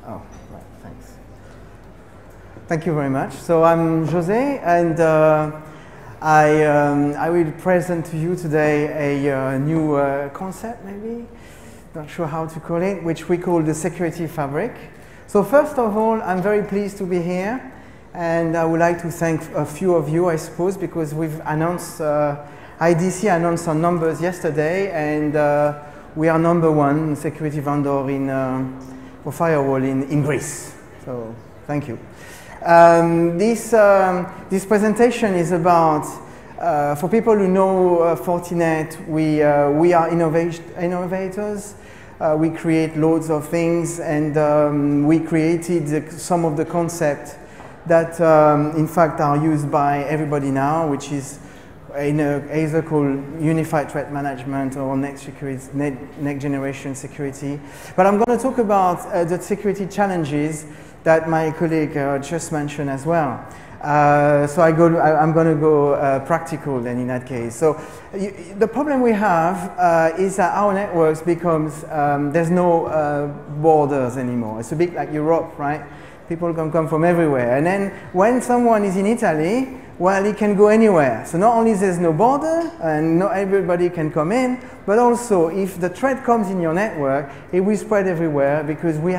Oh, right, thanks. Thank you very much. So I'm José, and I will present to you today a new concept, maybe, not sure how to call it, which we call the security fabric. So first of all, I'm very pleased to be here, and I would like to thank a few of you, I suppose, because we've announced, IDC announced our numbers yesterday, and we are #1 security vendor for Firewall in Greece. So thank you. This presentation is about, for people who know Fortinet, we are innovators. We create loads of things, and we created some of the concepts that, in fact, are used by everybody now, which is either called unified threat management or next generation security. But I'm going to talk about the security challenges that my colleague just mentioned as well. So I'm going to go practical then in that case. So the problem we have is that our networks becomes, there's no borders anymore. It's a bit like Europe, right? People can come from everywhere. And then when someone is in Italy, well, he can go anywhere. So not only there's no border and not everybody can come in, but also if the threat comes in your network, it will spread everywhere because we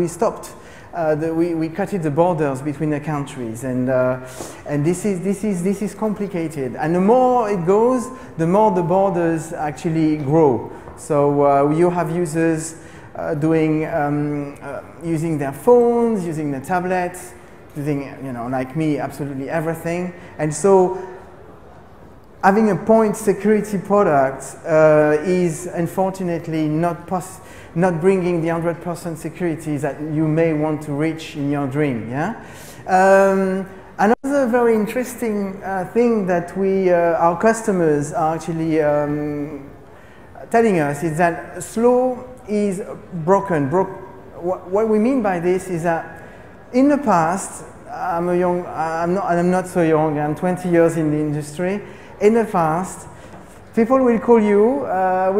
stopped. We cutted the borders between the countries, and this is complicated. And the more it goes, the more the borders actually grow. So you have users using their phones, using their tablets, using, like me, absolutely everything. And so having a point security product is unfortunately not bringing the 100% security that you may want to reach in your dream. Yeah. Another very interesting thing that our customers are actually telling us is that slow is broken. What we mean by this is that in the past, I'm not so young. I'm 20 years in the industry. In the past, people will call the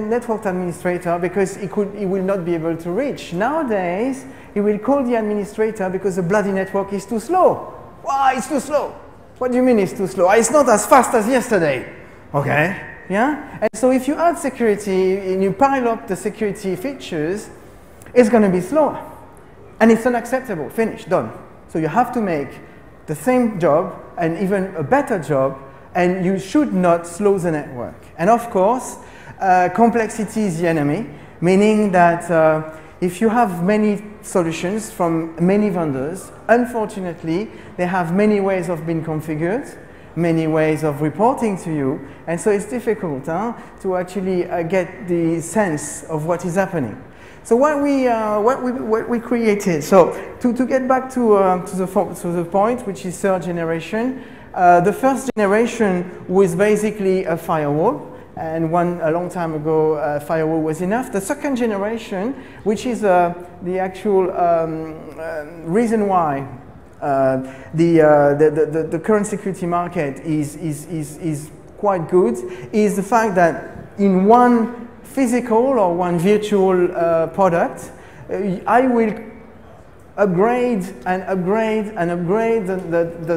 network administrator because he will not be able to reach. Nowadays, he will call the administrator because the bloody network is too slow. Why, it's too slow? What do you mean it's too slow? It's not as fast as yesterday. Okay, yeah? And so if you add security and you pile up the security features, it's going to be slower. And it's unacceptable. Finished, done. So you have to make the same job and even a better job, and you should not slow the network. And of course, complexity is the enemy, meaning that if you have many solutions from many vendors, unfortunately, they have many ways of being configured, many ways of reporting to you, and so it's difficult to actually get the sense of what is happening. So what we created. So to get back to the point, which is third generation. The first generation was basically a firewall, and a long time ago, firewall was enough. The second generation, which is the actual reason why the current security market is quite good, is the fact that in one physical or one virtual product, I will upgrade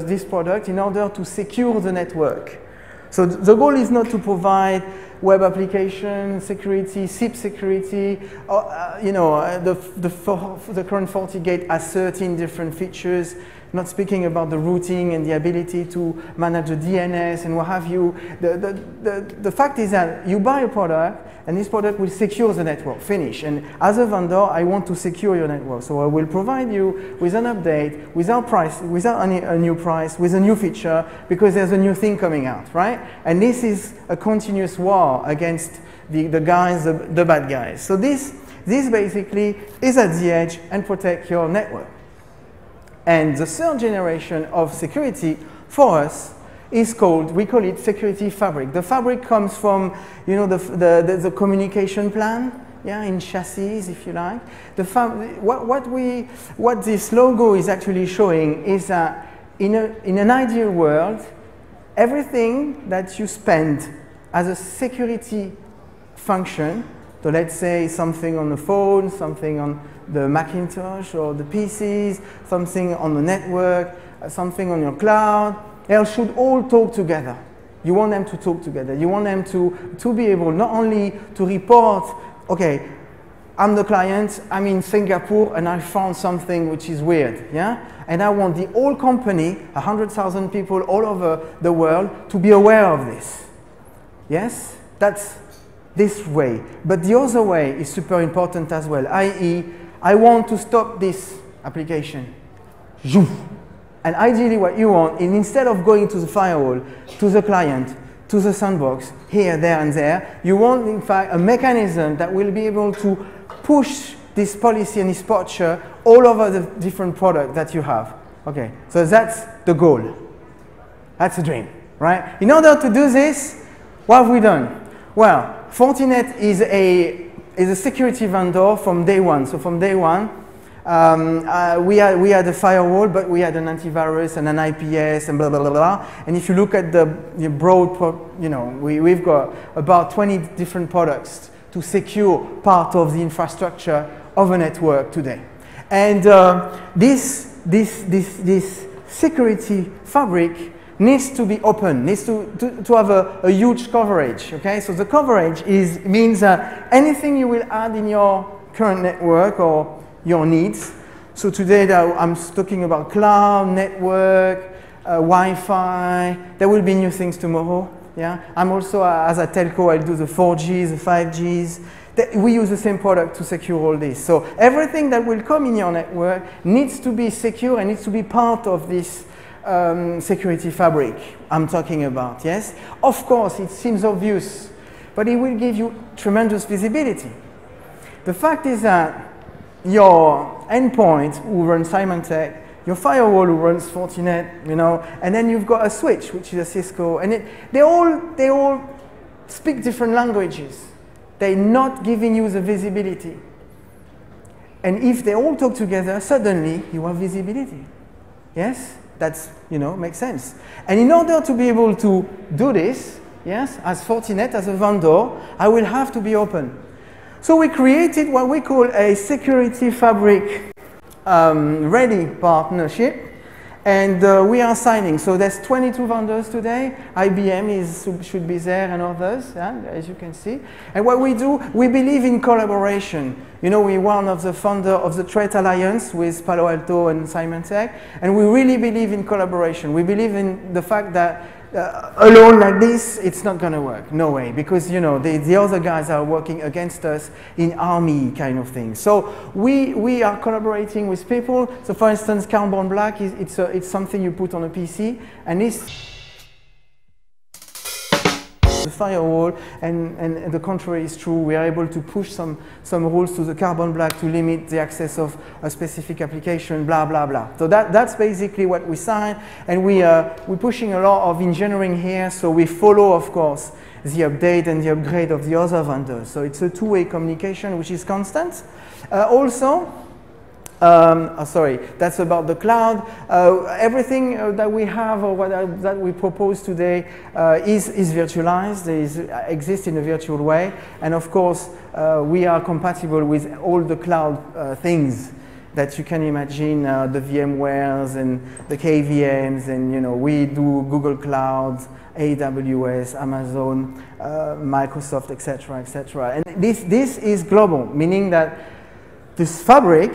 this product in order to secure the network. So the goal is not to provide web application security, SIP security, or, the current FortiGate has 13 different features, not speaking about the routing and the ability to manage the DNS and what have you. The fact is that you buy a product, and this product will secure the network, finish. And as a vendor, I want to secure your network. So I will provide you with an update, without a new price, with a new feature, because there's a new thing coming out, right? And this is a continuous war against the bad guys. So this basically is at the edge and protect your network. And the third generation of security for us is we call it security fabric. The fabric comes from, the communication plan, yeah, in chassis, if you like. What this logo is actually showing is that in an ideal world, everything that you spend as a security function, So let's say something on the phone, something on the Macintosh or the PCs, something on the network, something on your cloud. They should all talk together. You want them to talk together. You want them to be able not only to report, okay, I'm the client, I'm in Singapore and I found something which is weird, yeah? And I want the whole company, 100,000 people all over the world, to be aware of this. Yes? That's this way. But the other way is super important as well, i.e., I want to stop this application. And ideally what you want is instead of going to the firewall, to the client, to the sandbox, here, there, and there, you want, in fact, a mechanism that will be able to push this policy and this posture all over the different products that you have. Okay, so that's the goal. That's the dream, right? In order to do this, what have we done? Well, Fortinet is a security vendor from day one. So from day one, we had a firewall, but we had an antivirus and an IPS and blah, blah, blah, blah. And if you look at the broad, we've got about 20 different products to secure part of the infrastructure of a network today. And this security fabric needs to be open, needs to have a huge coverage, okay? So the coverage means anything you will add in your current network or your needs. So today I'm talking about cloud, network, Wi-Fi. There will be new things tomorrow. Yeah, I'm also, as a telco, I do the 4Gs, the 5Gs. We use the same product to secure all this. So everything that will come in your network needs to be secure and needs to be part of this security fabric I'm talking about, yes? Of course, it seems obvious, but it will give you tremendous visibility. The fact is that your endpoint who runs Symantec, your firewall who runs Fortinet, and then you've got a switch, which is a Cisco, and they all speak different languages. They're not giving you the visibility. And if they all talk together, suddenly you have visibility. Yes? That's, makes sense. And in order to be able to do this, yes, as Fortinet, as a vendor, I will have to be open. So we created what we call a security fabric ready partnership, and we are signing. So there's 22 vendors today. IBM should be there and others, yeah, as you can see. And what we do, we believe in collaboration. We're one of the founder of the Threat Alliance with Palo Alto and Symantec, and we really believe in collaboration. We believe in the fact that alone like this, it's not going to work. No way, because the other guys are working against us in army kind of thing. So we are collaborating with people. So for instance, Carbon Black it's something you put on a PC, and this the firewall, and the contrary is true. We are able to push some rules to the Carbon Black to limit the access of a specific application, blah, blah, blah. So that's basically what we sign, and we're pushing a lot of engineering here, so we follow, of course, the update and the upgrade of the other vendors. So it's a two-way communication, which is constant. That's about the cloud. Everything that we have or that we propose today is virtualized, exists in a virtual way. And of course, we are compatible with all the cloud things that you can imagine, the VMwares and the KVMs, and we do Google Cloud, AWS, Amazon, Microsoft, etc., etc. And this is global, meaning that this fabric,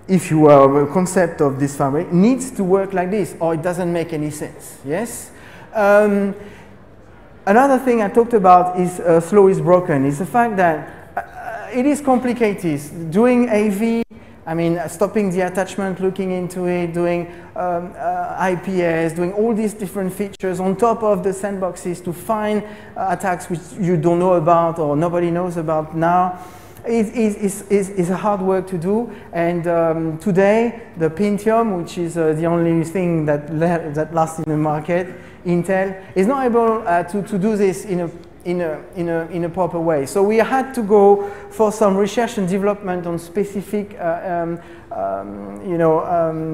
if you are a concept of this fabric, needs to work like this, or it doesn't make any sense, yes? Another thing I talked about is slow is broken, is the fact that it is complicated. Doing AV, stopping the attachment, looking into it, doing IPS, doing all these different features on top of the sandboxes to find attacks which you don't know about or nobody knows about now. Is a hard work to do, and today the Pentium, which is the only thing that lasts in the market, Intel, is not able to do this in in a proper way. So we had to go for some research and development on specific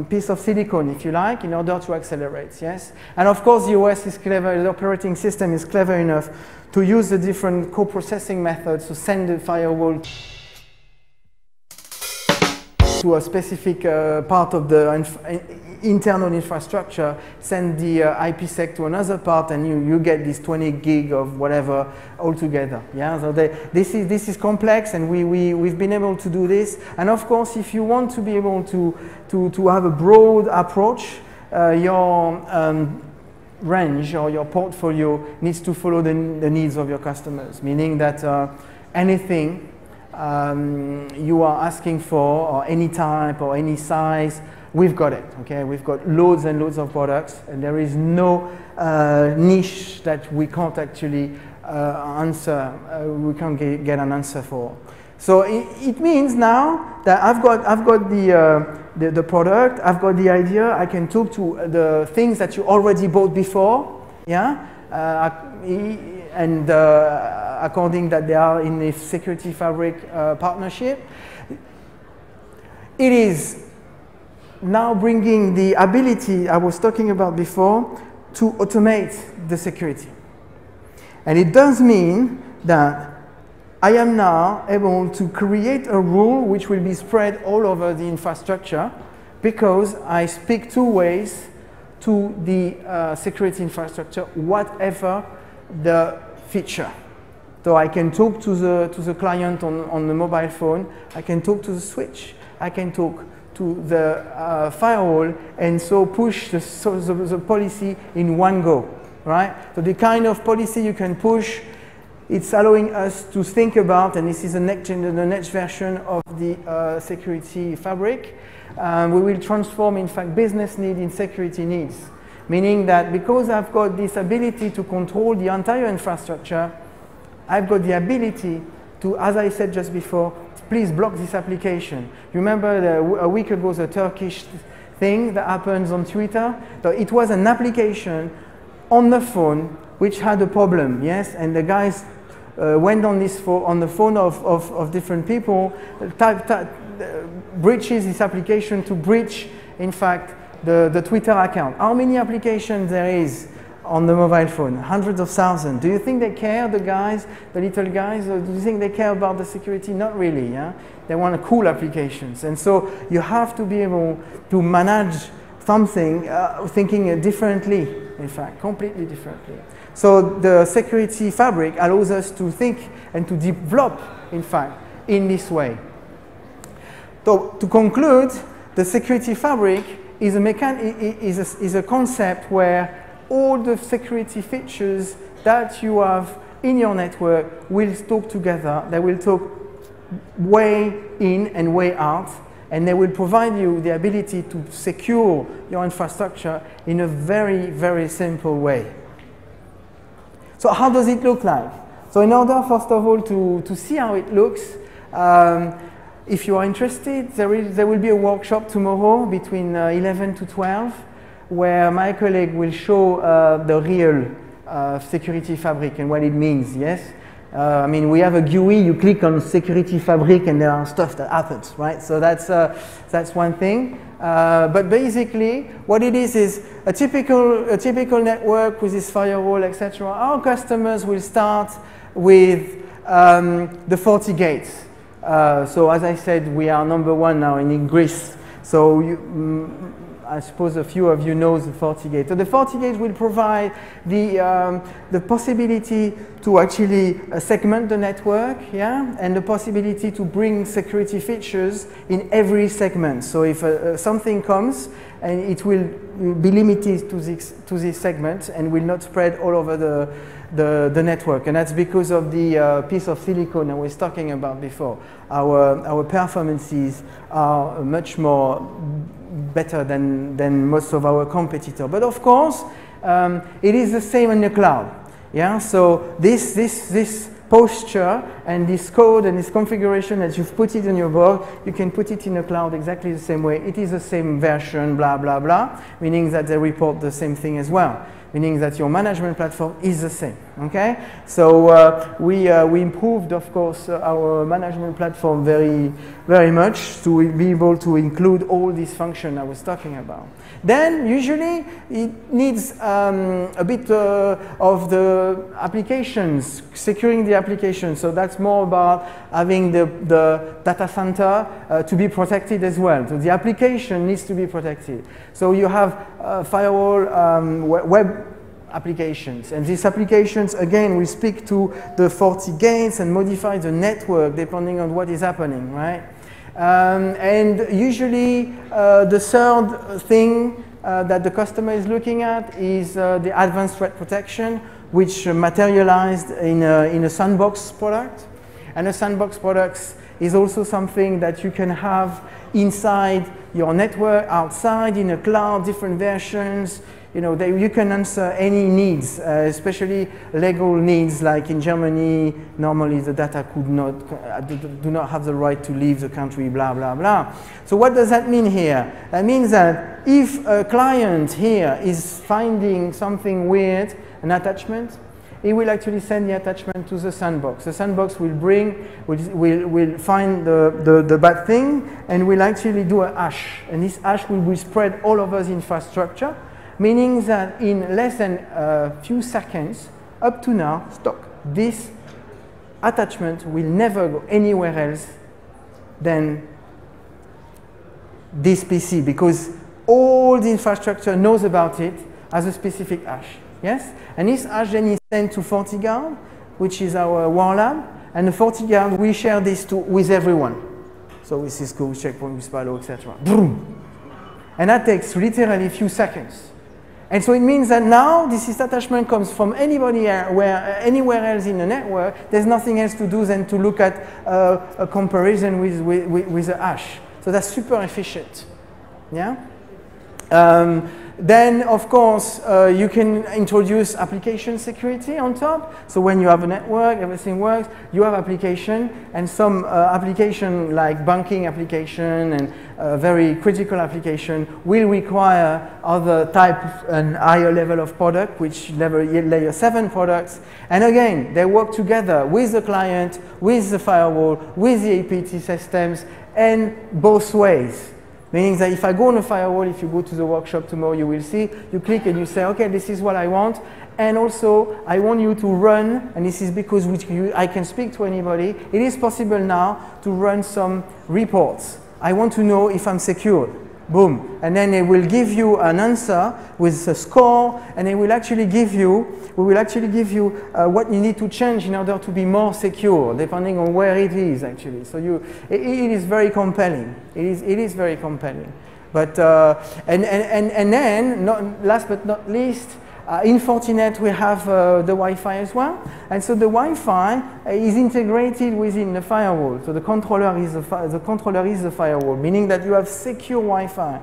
piece of silicon, if you like, in order to accelerate, yes? And of course, the OS is clever, the operating system is clever enough to use the different co-processing methods to send the firewall to a specific part of the internal infrastructure, send the IPsec to another part, and you get this 20 gig of whatever altogether. Yeah, so this is complex, and we've been able to do this. And of course, if you want to be able to have a broad approach, your range or your portfolio needs to follow the needs of your customers, meaning that anything you are asking for, or any type or any size, we've got it, okay? We've got loads and loads of products, and there is no niche that we can't actually answer, we can't get an answer for. So it means now that I've got the product, I've got the idea, I can talk to the things that you already bought before, yeah? And according that they are in a security fabric partnership. It is now bringing the ability I was talking about before to automate the security. And it does mean that I am now able to create a rule which will be spread all over the infrastructure, because I speak two ways to the security infrastructure, whatever the feature. So I can talk to the client on the mobile phone, I can talk to the switch, I can talk to the firewall, and so push the policy in one go, right? So the kind of policy you can push, it's allowing us to think about, and this is the next version of the security fabric. We will transform, in fact, business need in security needs, meaning that because I've got this ability to control the entire infrastructure, I've got the ability to, as I said just before, please block this application. You remember a week ago the Turkish thing that happens on Twitter? So it was an application on the phone which had a problem, yes? And the guys went on the phone of different people, breaches this application to breach, in fact, the Twitter account. How many applications there is on the mobile phone? Hundreds of thousands. Do you think they care, the guys, the little guys, or do you think they care about the security? Not really, yeah? They want cool applications. And so you have to be able to manage something, thinking differently, in fact, completely differently. So the security fabric allows us to think and to develop, in fact, in this way. So to conclude, the security fabric is a concept where all the security features that you have in your network will talk together. They will talk way in and way out, and they will provide you the ability to secure your infrastructure in a very, very simple way. So how does it look like? So in order, first of all, to see how it looks, if you are interested, there will be a workshop tomorrow between 11 to 12, where my colleague will show the real security fabric and what it means, yes? I mean, we have a GUI, you click on security fabric and there are stuff that happens, right? So that's one thing. But basically, what it is a typical network with this firewall, etc. Our customers will start with the FortiGates. So as I said, we are #1 now in Greece. So I suppose a few of you know the FortiGate. So the FortiGate will provide the possibility to actually segment the network, yeah, and the possibility to bring security features in every segment. So if something comes, and it will be limited to this segment and will not spread all over the network. And that's because of the piece of silicon I was talking about before. Our performances are much more better than most of our competitors. But of course, it is the same in the cloud. Yeah, so this posture and this code and this configuration that you've put it in your board, you can put it in the cloud exactly the same way. It is the same version, blah, blah, blah, meaning that they report the same thing as well. meaning that your management platform is the same. Okay, so we improved, of course, our management platform very much to be able to include all these functions I was talking about. Then usually it needs a bit of the applications, securing the application. So that's more about having the data center to be protected as well. So the application needs to be protected. So you have firewall web applications, and these applications again will speak to the FortiGates and modify the network depending on what is happening, right? And usually the third thing that the customer is looking at is the advanced threat protection, which materialized in a sandbox product. And a sandbox product is also something that you can have inside your network, outside, in a cloud, different versions. You know, you can answer any needs, especially legal needs, like in Germany, normally the data do not have the right to leave the country, blah, blah, blah. So what does that mean here? That means that if a client here is finding something weird, an attachment, it will actually send the attachment to the sandbox. The sandbox will will find the bad thing and will actually do a hash. And this hash will be spread all over the infrastructure, meaning that in less than a few seconds, up to now, this attachment will never go anywhere else than this PC, because all the infrastructure knows about it as a specific hash. Yes? And this hash then is sent to FortiGuard, which is our war lab, and the FortiGuard will share this with everyone. So with Cisco, with Checkpoint, with Palo, etc. And that takes literally a few seconds. And so it means that now this attachment comes from anywhere else in the network. There's nothing else to do than to look at a comparison with a hash. So that's super efficient. Yeah? Then, of course, you can introduce application security on top. So when you have a network, everything works. You have application, and some application like banking application and very critical application will require other type and higher level of product, which layer 7 products. And again, they work together with the client, with the firewall, with the APT systems, and both ways. Meaning that if I go on a firewall, if you go to the workshop tomorrow, you will see, you click and you say, okay, this is what I want. And also, I want you to run, and this is because I can speak to anybody. It is possible now to run some reports. I want to know if I'm secure. Boom. And then it will give you an answer with a score, and it will actually give you, what you need to change in order to be more secure, depending on where it is actually. So it is very compelling. It is very compelling. But and then, last but not least, in Fortinet we have the Wi-Fi as well, and so the Wi-Fi is integrated within the firewall. So the controller is the firewall, meaning that you have secure Wi-Fi.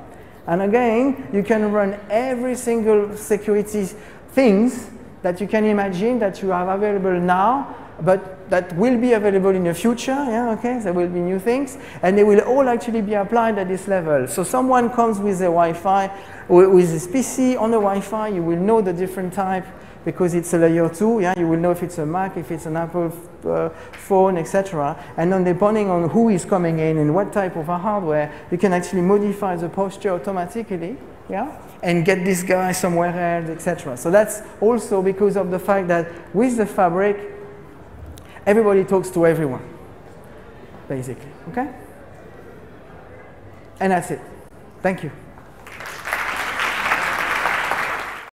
And again, you can run every single security things that you can imagine that you have available now, but that will be available in the future. Yeah, okay, there will be new things, and they will all actually be applied at this level. So someone comes with a Wi-Fi, with this PC on the Wi-Fi, you will know the different type because it's a layer 2. Yeah, you will know if it's a Mac, if it's an Apple phone, etc. And then depending on who is coming in and what type of hardware, you can actually modify the posture automatically. Yeah, and get this guy somewhere else, etc. So that's also because of the fact that with the fabric, everybody talks to everyone, basically. Okay? And that's it. Thank you.